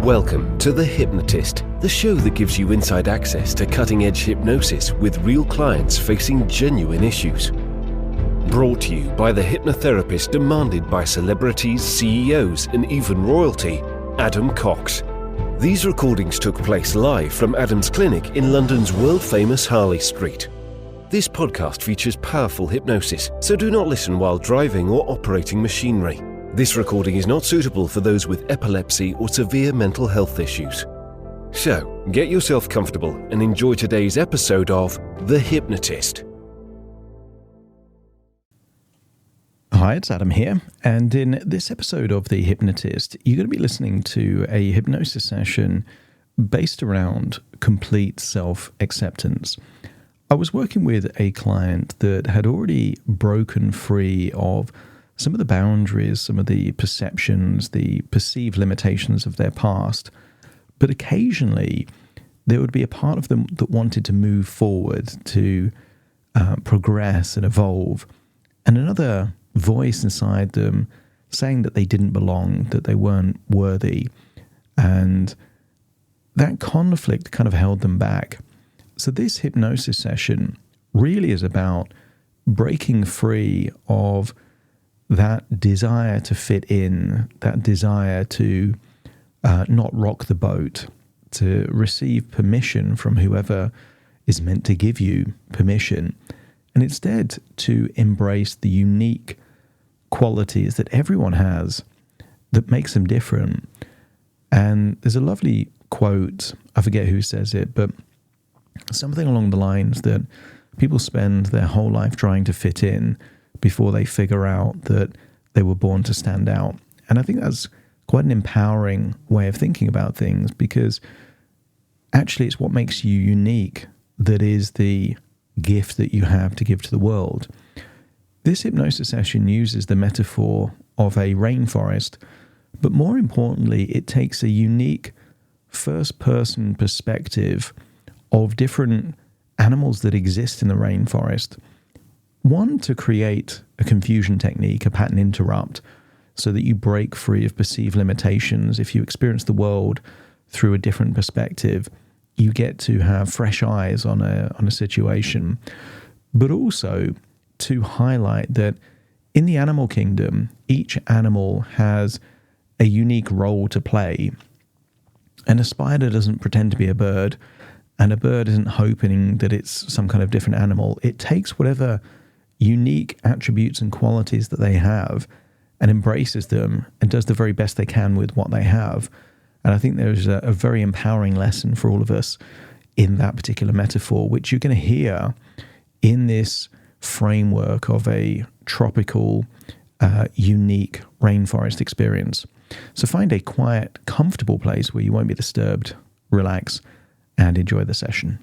Welcome to The Hypnotist, the show that gives you inside access to cutting-edge hypnosis with real clients facing genuine issues. Brought to you by the hypnotherapist demanded by celebrities, CEOs, and even royalty, Adam Cox. These recordings took place live from Adam's clinic in London's world-famous Harley Street. This podcast features powerful hypnosis, so do not listen while driving or operating machinery. This recording is not suitable for those with epilepsy or severe mental health issues. So, get yourself comfortable and enjoy today's episode of The Hypnotist. Hi, it's Adam here, and in this episode of The Hypnotist, you're going to be listening to a hypnosis session based around complete self-acceptance. I was working with a client that had already broken free of some of the boundaries, some of the perceptions, the perceived limitations of their past, but occasionally there would be a part of them that wanted to move forward, to progress and evolve, and another voice inside them saying that they didn't belong, that they weren't worthy, and that conflict kind of held them back. So this hypnosis session really is about breaking free of that desire to fit in, that desire to not rock the boat, to receive permission from whoever is meant to give you permission, and instead to embrace the unique qualities that everyone has that makes them different. And there's a lovely quote, I forget who says it, but something along the lines that people spend their whole life trying to fit in before they figure out that they were born to stand out. And I think that's quite an empowering way of thinking about things, because actually it's what makes you unique that is the gift that you have to give to the world. This hypnosis session uses the metaphor of a rainforest, but more importantly, it takes a unique first-person perspective of different animals that exist in the rainforest. One, to create a confusion technique, a pattern interrupt, so that you break free of perceived limitations. If you experience the world through a different perspective, you get to have fresh eyes on a situation. But also to highlight that in the animal kingdom, each animal has a unique role to play. And a spider doesn't pretend to be a bird, and a bird isn't hoping that it's some kind of different animal. It takes whatever unique attributes and qualities that they have and embraces them and does the very best they can with what they have. And I think there's a very empowering lesson for all of us in that particular metaphor, which you're going to hear in this framework of a tropical, unique rainforest experience. So find a quiet, comfortable place where you won't be disturbed, relax, and enjoy the session.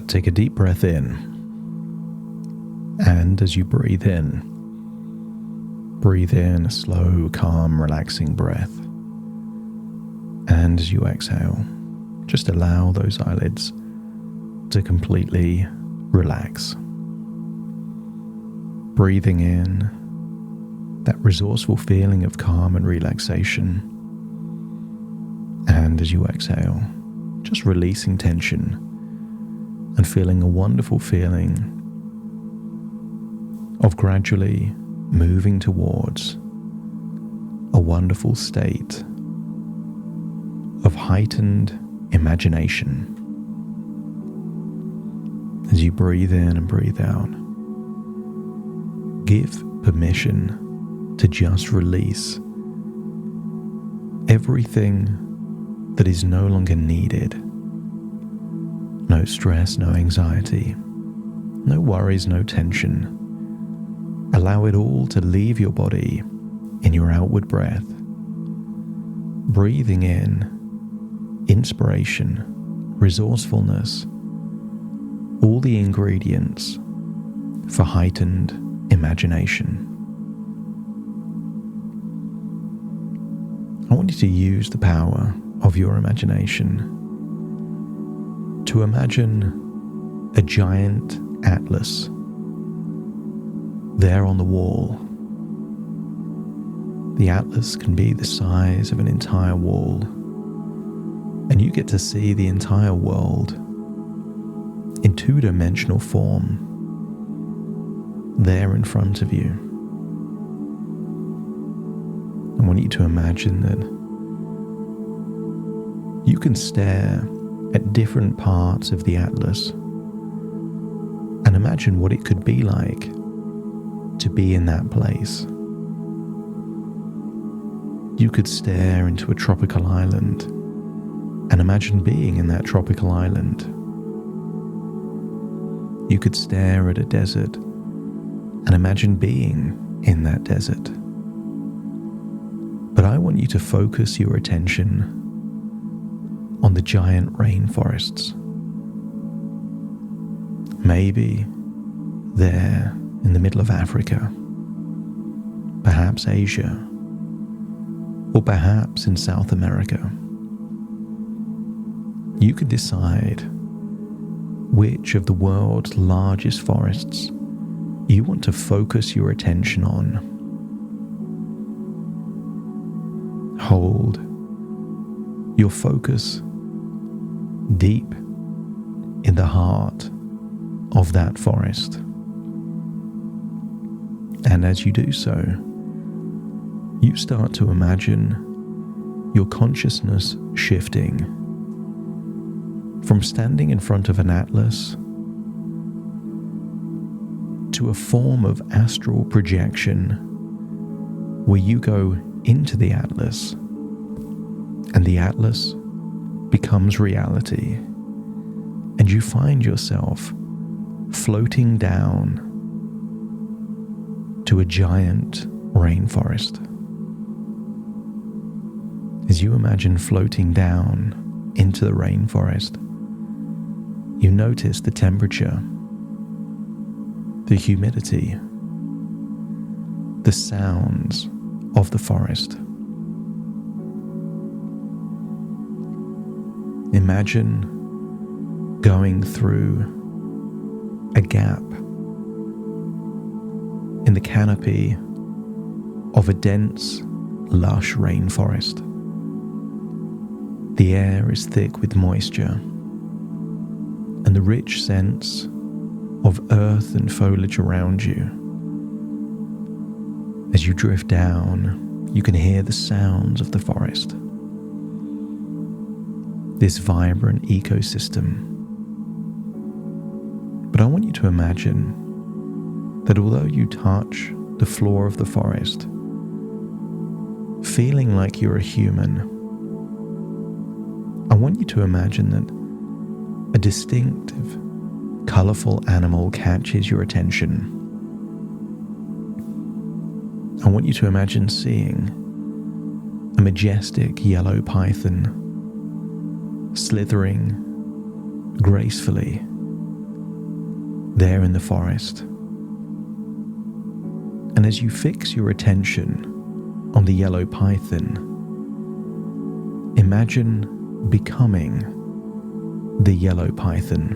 Take a deep breath in, and as you breathe in a slow, calm, relaxing breath. And as you exhale, just allow those eyelids to completely relax. Breathing in that resourceful feeling of calm and relaxation. And as you exhale, just releasing tension and feeling a wonderful feeling of gradually moving towards a wonderful state of heightened imagination. As you breathe in and breathe out, give permission to just release everything that is no longer needed. No stress, no anxiety, no worries, no tension. Allow it all to leave your body in your outward breath. Breathing in inspiration, resourcefulness, all the ingredients for heightened imagination. I want you to use the power of your imagination to imagine a giant atlas there on the wall. The atlas can be the size of an entire wall, and you get to see the entire world in two-dimensional form there in front of you. I want you to imagine that you can stare at different parts of the atlas and imagine what it could be like to be in that place. You could stare into a tropical island and imagine being in that tropical island. You could stare at a desert and imagine being in that desert. But I want you to focus your attention on the giant rainforests. Maybe there in the middle of Africa, perhaps Asia, or perhaps in South America. You can decide which of the world's largest forests you want to focus your attention on. Hold your focus deep in the heart of that forest. And as you do so, you start to imagine your consciousness shifting from standing in front of an atlas to a form of astral projection where you go into the atlas and the atlas becomes reality, and you find yourself floating down to a giant rainforest. As you imagine floating down into the rainforest, you notice the temperature, the humidity, the sounds of the forest. Imagine going through a gap in the canopy of a dense, lush rainforest. The air is thick with moisture, and the rich scents of earth and foliage around you. As you drift down, you can hear the sounds of the forest. This vibrant ecosystem. But I want you to imagine that although you touch the floor of the forest, feeling like you're a human, I want you to imagine that a distinctive, colorful animal catches your attention. I want you to imagine seeing a majestic yellow python slithering gracefully there in the forest. And as you fix your attention on the yellow python, imagine becoming the yellow python.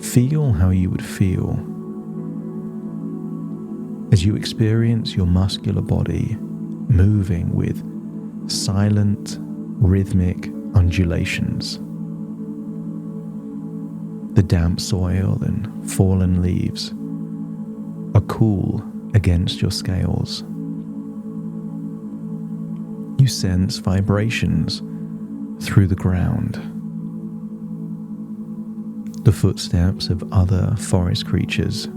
Feel how you would feel as you experience your muscular body moving with silent, rhythmic undulations. The damp soil and fallen leaves are cool against your scales. You sense vibrations through the ground. The footsteps of other forest creatures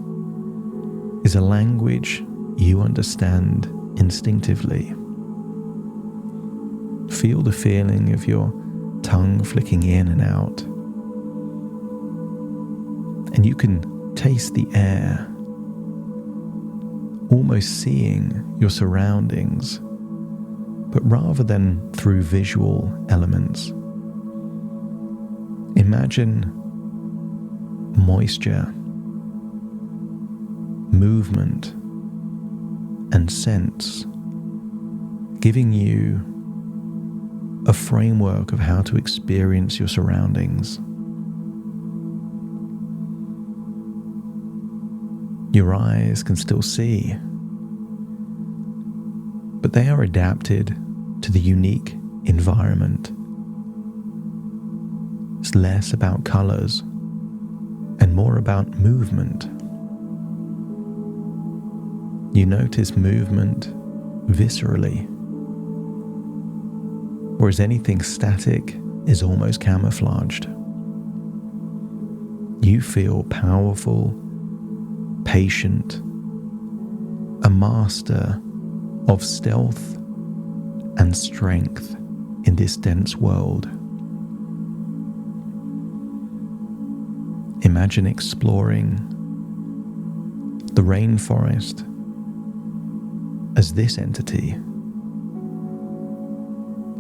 is a language you understand instinctively. Feel the feeling of your tongue flicking in and out. And you can taste the air, almost seeing your surroundings, but rather than through visual elements, Imagine moisture, movement, and sense giving you a framework of how to experience your surroundings. Your eyes can still see, but they are adapted to the unique environment. It's less about colors and more about movement. You notice movement viscerally, whereas anything static is almost camouflaged. You feel powerful, patient, a master of stealth and strength in this dense world. Imagine exploring the rainforest as this entity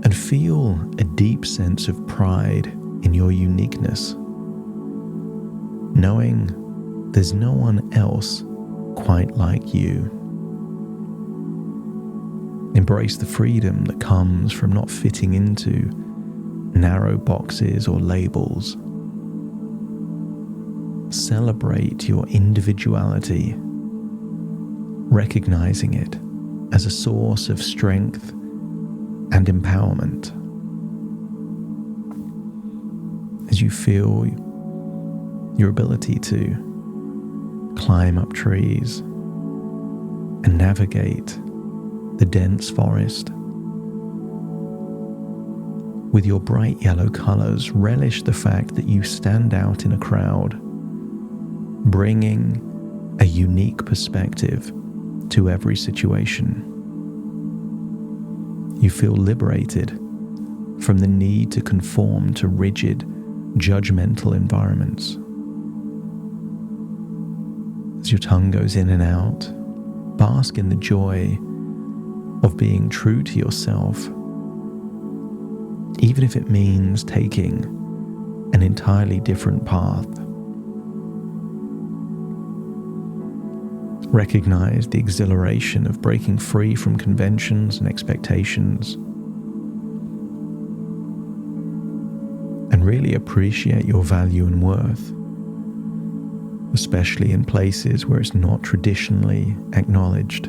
and feel a deep sense of pride in your uniqueness, knowing there's no one else quite like you. Embrace the freedom that comes from not fitting into narrow boxes or labels. Celebrate your individuality, recognizing it as a source of strength and empowerment. As you feel your ability to climb up trees and navigate the dense forest. With your bright yellow colors, relish the fact that you stand out in a crowd, bringing a unique perspective to every situation. You feel liberated from the need to conform to rigid, judgmental environments. As your tongue goes in and out, bask in the joy of being true to yourself, even if it means taking an entirely different path. Recognize the exhilaration of breaking free from conventions and expectations, and really appreciate your value and worth, especially in places where it's not traditionally acknowledged.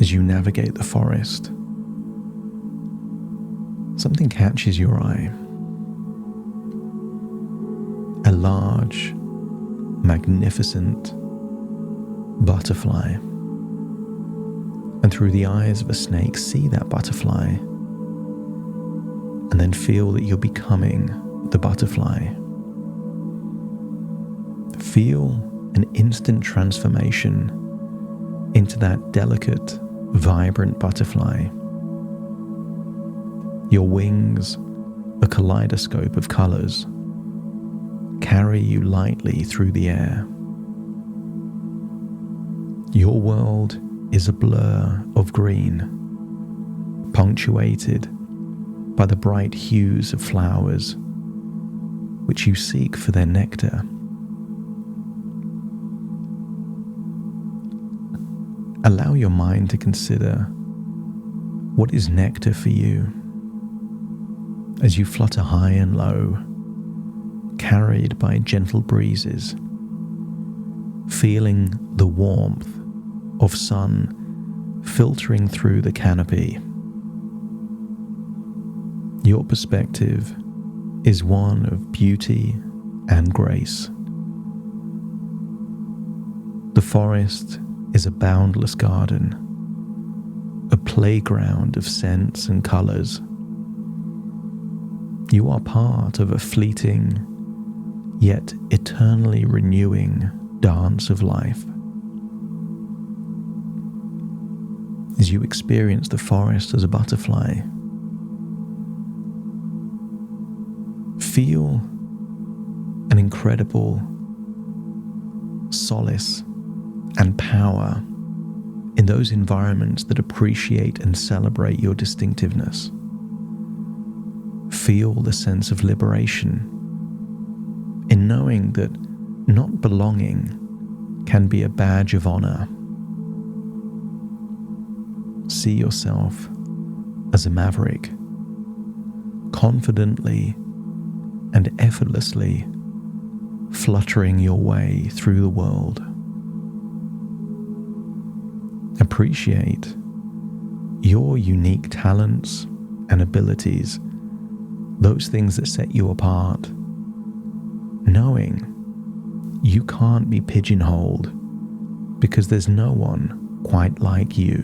As you navigate the forest, something catches your eye. A large, magnificent butterfly. And through the eyes of a snake, see that butterfly, and then feel that you're becoming the butterfly. Feel an instant transformation into that delicate, vibrant butterfly. Your wings, a kaleidoscope of colors, carry you lightly through the air. Your world is a blur of green, punctuated by the bright hues of flowers, which you seek for their nectar. Allow your mind to consider what is nectar for you as you flutter high and low, carried by gentle breezes, feeling the warmth of sun filtering through the canopy. Your perspective is one of beauty and grace. The forest is a boundless garden, a playground of scents and colors. You are part of a fleeting, yet eternally renewing dance of life. As you experience the forest as a butterfly, feel an incredible solace and power in in those environments that appreciate and celebrate your distinctiveness. Feel the sense of liberation in knowing that not belonging can be a badge of honor. See yourself as a maverick, confidently and effortlessly fluttering your way through the world. Appreciate your unique talents and abilities, those things that set you apart, knowing you can't be pigeonholed because there's no one quite like you.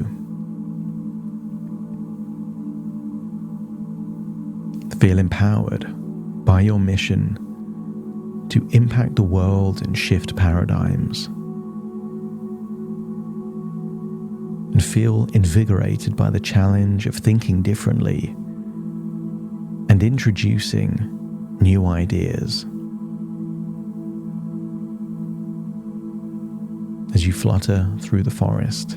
Feel empowered by your mission to impact the world and shift paradigms. And feel invigorated by the challenge of thinking differently and introducing new ideas. As you flutter through the forest,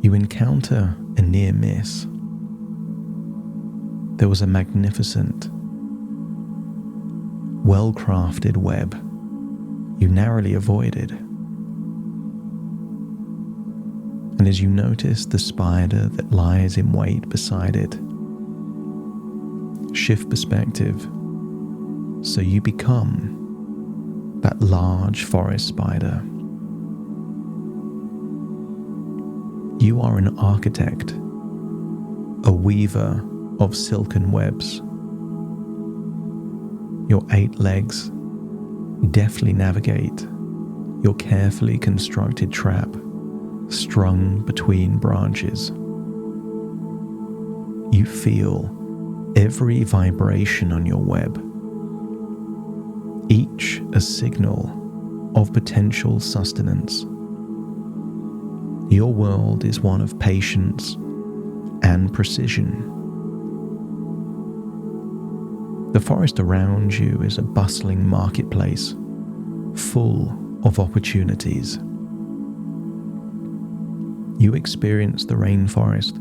you encounter a near miss. There was a magnificent, well-crafted web you narrowly avoided. And as you notice the spider that lies in wait beside it, shift perspective so you become that large forest spider. You are an architect, a weaver of silken webs. Your 8 legs deftly navigate your carefully constructed trap strung between branches. You feel every vibration on your web, each a signal of potential sustenance. Your world is one of patience and precision. The forest around you is a bustling marketplace, full of opportunities. You experience the rainforest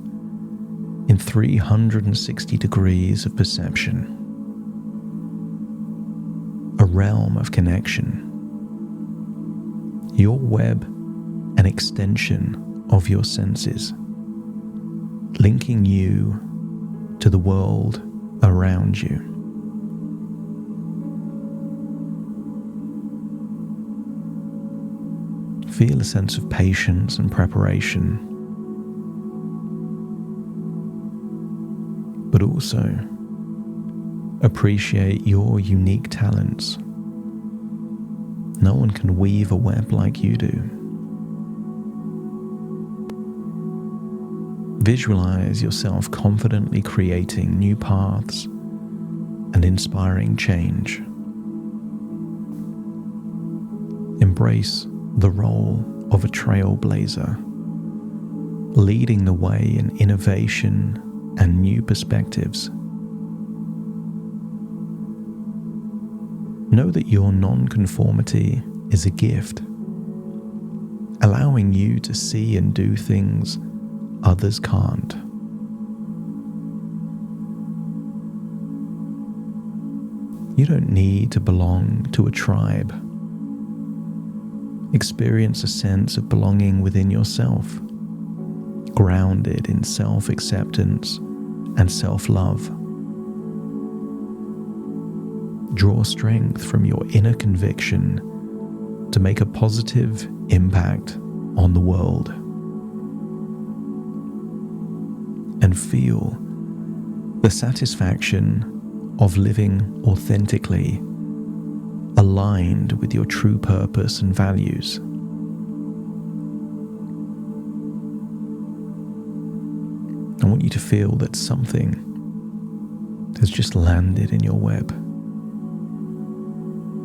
in 360 degrees of perception, a realm of connection. Your web, an extension of your senses, linking you to the world around you. Feel a sense of patience and preparation, but also appreciate your unique talents. No one can weave a web like you do. Visualize yourself confidently creating new paths and inspiring change. Embrace the role of a trailblazer, leading the way in innovation and new perspectives. Know that your non-conformity is a gift, allowing you to see and do things others can't. You don't need to belong to a tribe. Experience a sense of belonging within yourself, grounded in self-acceptance and self-love. Draw strength from your inner conviction to make a positive impact on the world. And feel the satisfaction of living authentically, aligned with your true purpose and values. I want you to feel that something has just landed in your web.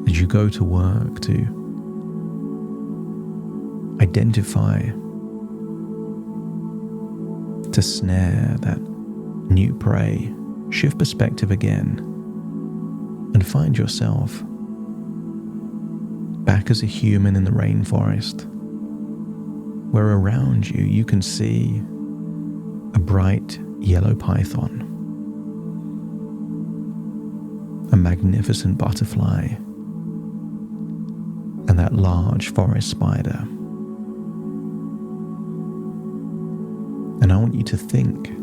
As you go to work to identify, to snare that new prey, shift perspective again and find yourself back as a human in the rainforest, where around you you can see a bright yellow python, a magnificent butterfly, and that large forest spider. And I want you to think,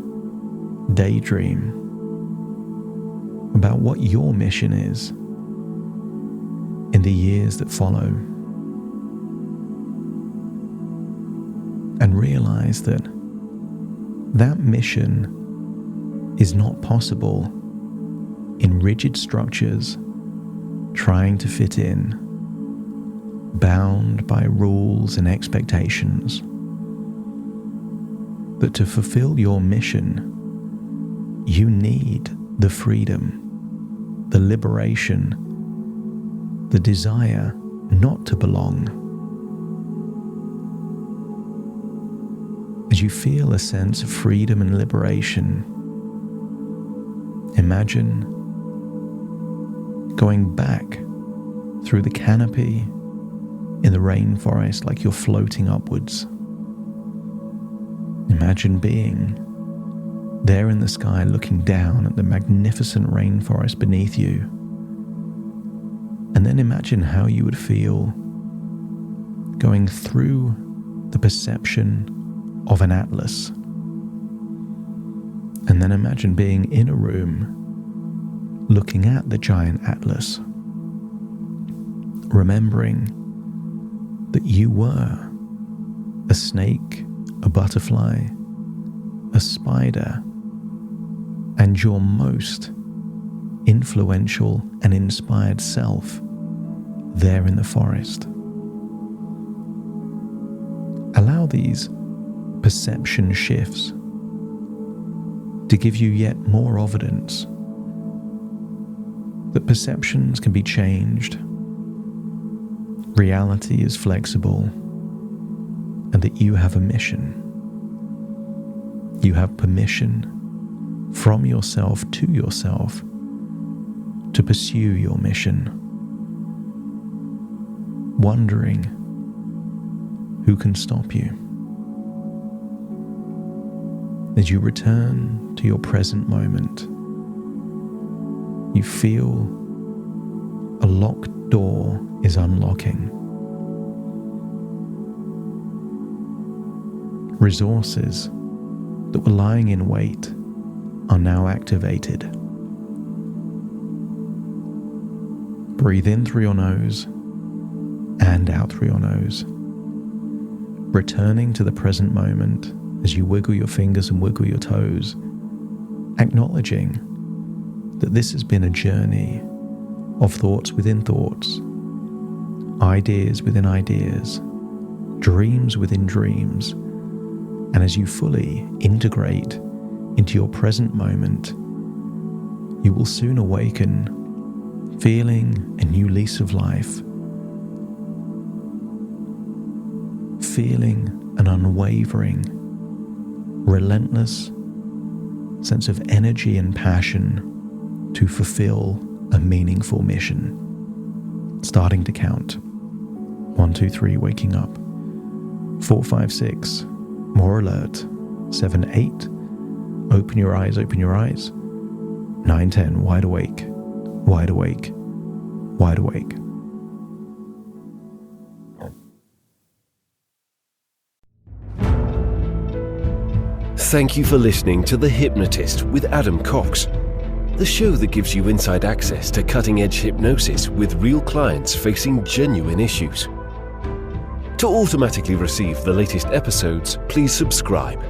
daydream about what your mission is in the years that follow, and realize that that mission is not possible in rigid structures trying to fit in, bound by rules and expectations. That to fulfill your mission, you need the freedom, the liberation, the desire not to belong. As you feel a sense of freedom and liberation, imagine going back through the canopy in the rainforest like you're floating upwards. Imagine being there in the sky looking down at the magnificent rainforest beneath you. And then imagine how you would feel going through the perception of an atlas. And then imagine being in a room looking at the giant atlas, remembering that you were a snake, a butterfly, a spider, and your most influential and inspired self there in the forest. Allow these perception shifts to give you yet more evidence that perceptions can be changed, reality is flexible, and that you have a mission. You have permission from yourself to yourself to pursue your mission, wondering who can stop you. As you return to your present moment, you feel a locked door is unlocking. Resources that were lying in wait are now activated. Breathe in through your nose and out through your nose, returning to the present moment as you wiggle your fingers and wiggle your toes, acknowledging that this has been a journey of thoughts within thoughts, ideas within ideas, dreams within dreams. And as you fully integrate into your present moment, you will soon awaken, feeling a new lease of life, feeling an unwavering, relentless sense of energy and passion to fulfill a meaningful mission. Starting to count. 1, 2, 3, waking up. 4, 5, 6, more alert. 7, 8, open your eyes, open your eyes. 9, 10, wide awake, wide awake, wide awake. Thank you for listening to The Hypnotist with Adam Cox, the show that gives you inside access to cutting-edge hypnosis with real clients facing genuine issues. To automatically receive the latest episodes, please subscribe.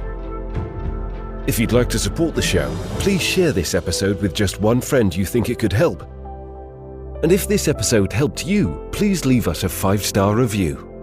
If you'd like to support the show, please share this episode with just one friend you think it could help. And if this episode helped you, please leave us a 5-star review.